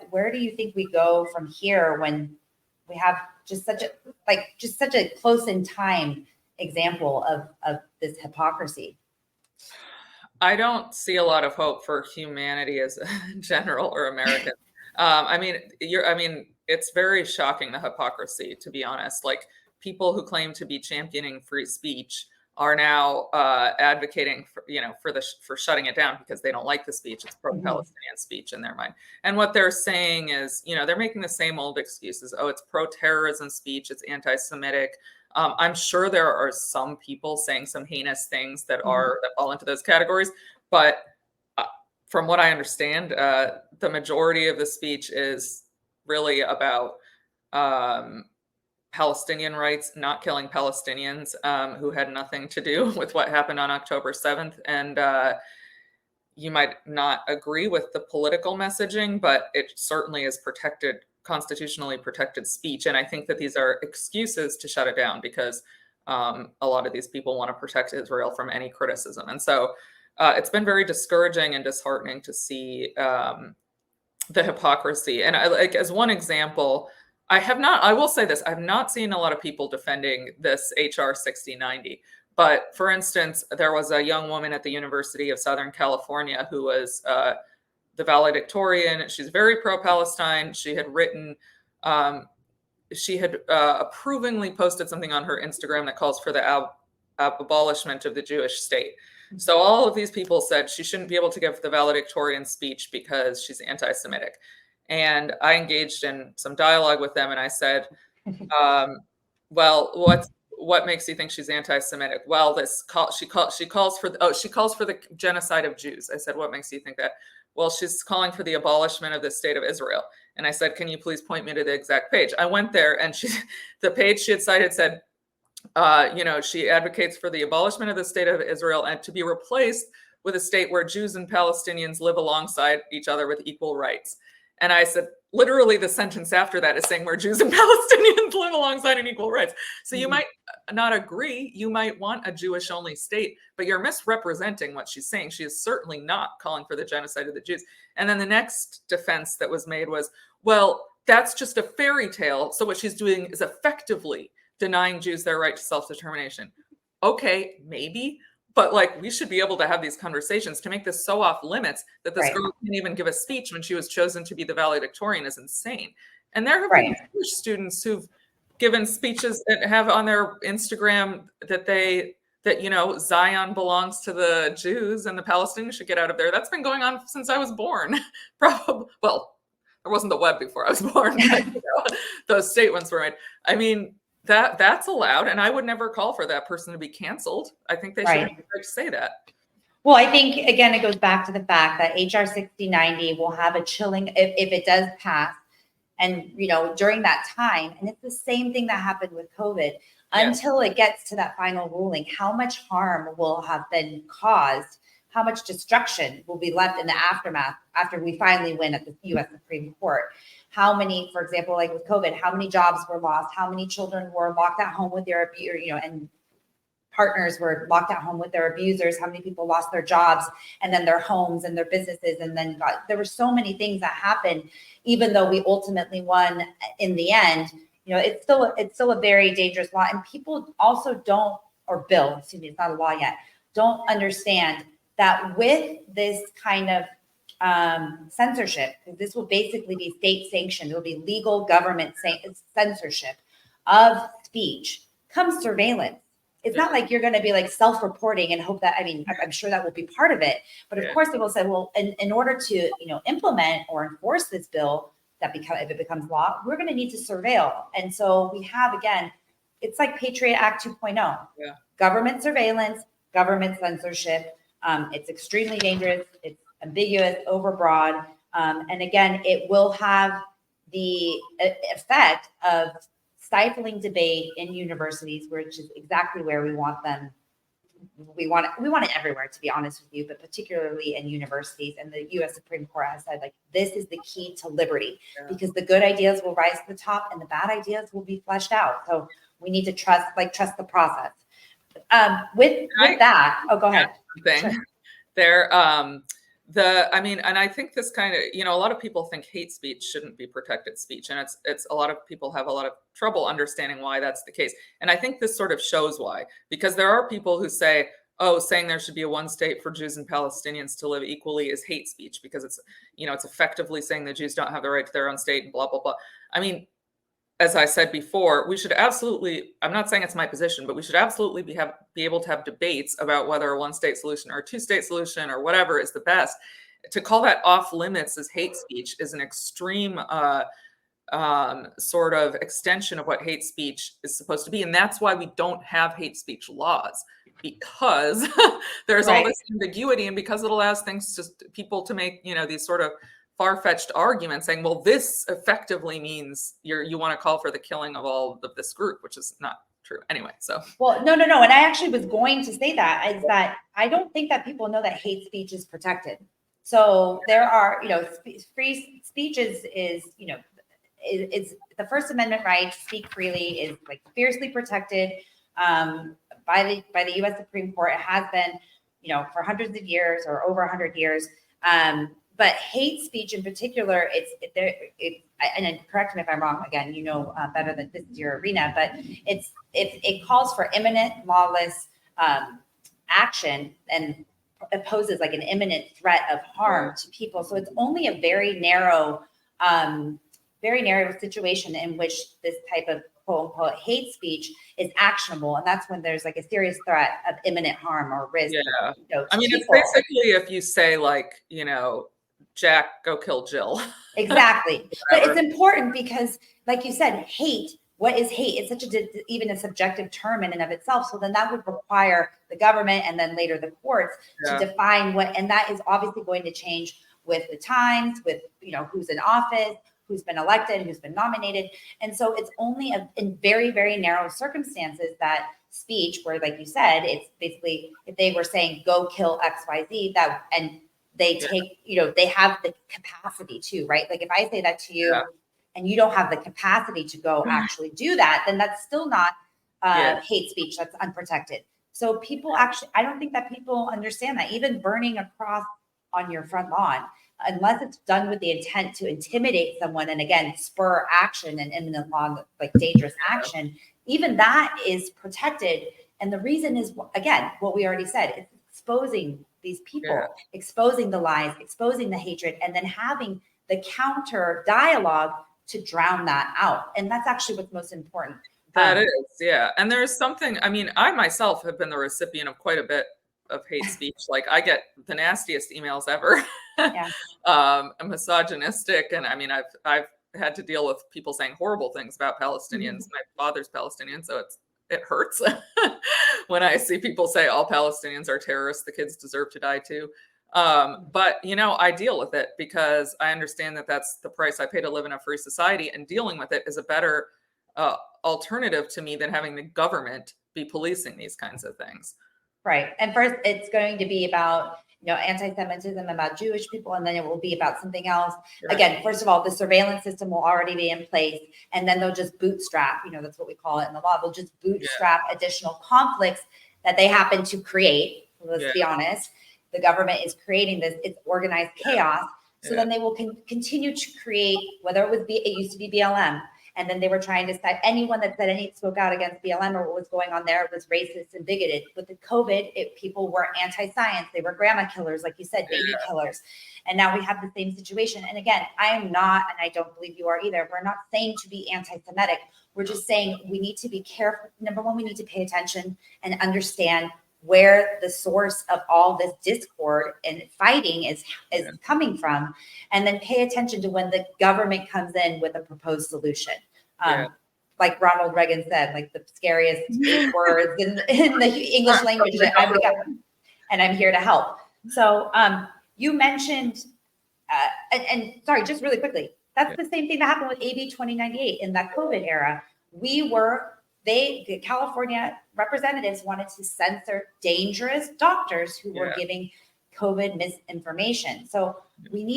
where do you think we go from here when we have just such a close in time example of this hypocrisy? I don't see a lot of hope for humanity as a general or American. I mean, it's very shocking, the hypocrisy, to be honest. Like, people who claim to be championing free speech are now advocating for shutting it down because they don't like the speech. It's pro-Palestinian speech in their mind. And what they're saying is, they're making the same old excuses. Oh, it's pro-terrorism speech. It's anti-Semitic. I'm sure there are some people saying some heinous things that fall into those categories, but from what I understand, the majority of the speech is really about Palestinian rights, not killing Palestinians who had nothing to do with what happened on October 7th. And you might not agree with the political messaging, but it certainly is constitutionally protected speech. And I think that these are excuses to shut it down because a lot of these people want to protect Israel from any criticism. And so it's been very discouraging and disheartening to see the hypocrisy. And as one example, I will say this, I've not seen a lot of people defending this HR 6090. But for instance, there was a young woman at the University of Southern California who was the valedictorian. She's very pro-Palestine. She had approvingly posted something on her Instagram that calls for the abolishment of the Jewish state. So all of these people said she shouldn't be able to give the valedictorian speech because she's anti-Semitic. And I engaged in some dialogue with them, and I said, well, what makes you think she's anti-Semitic? Well, she calls for the genocide of Jews. I said, what makes you think that? Well, she's calling for the abolishment of the state of Israel. And I said, can you please point me to the exact page? I went there, and the page she had cited said, she advocates for the abolishment of the state of Israel and to be replaced with a state where Jews and Palestinians live alongside each other with equal rights. And I said, literally the sentence after that is saying where Jews and Palestinians live alongside in equal rights. So you might not agree. You might want a Jewish only state, but you're misrepresenting what she's saying. She is certainly not calling for the genocide of the Jews. And then the next defense that was made was, well, that's just a fairy tale. So what she's doing is effectively denying Jews their right to self-determination. Okay, maybe. But we should be able to have these conversations. To make this so off limits that this girl can't even give a speech when she was chosen to be the valedictorian is insane. And there have been Jewish students who've given speeches that have on their Instagram that Zion belongs to the Jews and the Palestinians should get out of there. That's been going on since I was born. Probably, well, there wasn't the web before I was born. But, those statements were made. I mean, that's allowed, and I would never call for that person to be canceled. I think they should have the right to say that. Well, I think, again, it goes back to the fact that HR 6090 will have a chilling, if it does pass, and, during that time, and it's the same thing that happened with COVID, until it gets to that final ruling, how much harm will have been caused, how much destruction will be left in the aftermath after we finally win at the U.S. Supreme Court. How many, for example, like with COVID, how many jobs were lost? How many children were locked at home with their abuser, and partners were locked at home with their abusers? How many people lost their jobs and then their homes and their businesses? And then there were so many things that happened, even though we ultimately won in the end. It's still a very dangerous law. And people also it's not a law yet, don't understand that with this kind of censorship, this will basically be state sanctioned. It will be legal government censorship of speech, comes surveillance. It's not like you're going to be self-reporting and hope that, I'm sure that will be part of it. But of course, they will say, well, in order to, implement or enforce this bill, if it becomes law, we're going to need to surveil. And so we have, again, it's like Patriot Act 2.0, government surveillance, government censorship. It's extremely dangerous. It's ambiguous, overbroad. And again, it will have the effect of stifling debate in universities, which is exactly where we want them. We want it everywhere, to be honest with you, but particularly in universities. And the U.S. Supreme Court has said, this is the key to liberty, because the good ideas will rise to the top and the bad ideas will be fleshed out. So we need to trust the process. With that, go ahead. Sure. I mean, and I think this kind of, a lot of people think hate speech shouldn't be protected speech. And it's a lot of people have a lot of trouble understanding why that's the case. And I think this sort of shows why, because there are people who say, oh, saying there should be a one state for Jews and Palestinians to live equally is hate speech because it's effectively saying the Jews don't have the right to their own state and blah, blah, blah. I mean, as I said before, we should absolutely, I'm not saying it's my position, but we should absolutely be able to have debates about whether a one-state solution or a two-state solution or whatever is the best. To call that off limits as hate speech is an extreme sort of extension of what hate speech is supposed to be. And that's why we don't have hate speech laws, because there's all this ambiguity, and because it allows people to make, these sort of far-fetched argument saying, well, this effectively means you want to call for the killing of all of this group, which is not true anyway. So, well, no. And I actually was going to say that is that I don't think that people know that hate speech is protected. So there are, free speech is the First Amendment right to speak freely is like fiercely protected by the U.S. Supreme Court. It has been, for hundreds of years or over 100 years. But hate speech in particular, and correct me if I'm wrong, again, better than this is your arena, but it calls for imminent lawless action, and it poses like an imminent threat of harm to people. So it's only a very narrow situation in which this type of quote unquote hate speech is actionable. And that's when there's like a serious threat of imminent harm or risk. Yeah. I mean, it's basically if you say like, Jack, go kill Jill. Exactly. But it's important because, like you said, hate, what is hate? It's such even a subjective term in and of itself. So then that would require the government and then later the courts to define what, and that is obviously going to change with the times, with, who's in office, who's been elected, who's been nominated. And so it's only in very, very narrow circumstances that speech where, like you said, it's basically if they were saying, go kill XYZ, and they take, they have the capacity to, right? Like if I say that to you and you don't have the capacity to go actually do that, then that's still not hate speech. That's unprotected. So people actually, I don't think that people understand that. Even burning a cross on your front lawn, unless it's done with the intent to intimidate someone and again, spur action and imminent law, like dangerous action, even that is protected. And the reason is, again, what we already said, it's exposing these people, exposing the lies, exposing the hatred, and then having the counter dialogue to drown that out. And that's actually what's most important. That is, yeah. And there's something, I mean, I myself have been the recipient of quite a bit of hate speech. Like I get the nastiest emails ever, misogynistic. And I mean, I've had to deal with people saying horrible things about Palestinians. My father's Palestinian, so it hurts when I see people say all Palestinians are terrorists, the kids deserve to die too. But, I deal with it because I understand that that's the price I pay to live in a free society, and dealing with it is a better alternative to me than having the government be policing these kinds of things. Right. And first it's going to be about, anti-Semitism, about Jewish people, and then it will be about something else. Right. Again, first of all, the surveillance system will already be in place, and then they'll just bootstrap, that's what we call it in the law. They'll just bootstrap additional conflicts that they happen to create. Let's be honest. The government is creating this, it's organized chaos. So then they will continue to create, whether it used to be BLM, and then they were trying to say anyone that spoke out against BLM or what was going on there was racist and bigoted. With the COVID, people were anti-science. They were grandma killers, like you said, baby killers. And now we have the same situation. And again, I am not, and I don't believe you are either, we're not saying to be anti-Semitic. We're just saying we need to be careful. Number one, we need to pay attention and understand where the source of all this discord and fighting is coming from, and then pay attention to when the government comes in with a proposed solution. Like Ronald Reagan said, like the scariest 8 words in the English language that I've got, and I'm here to help. So you mentioned, and sorry, just really quickly, that's the same thing that happened with AB 2098 in that COVID era. The California representatives wanted to censor dangerous doctors who were giving COVID misinformation. So we need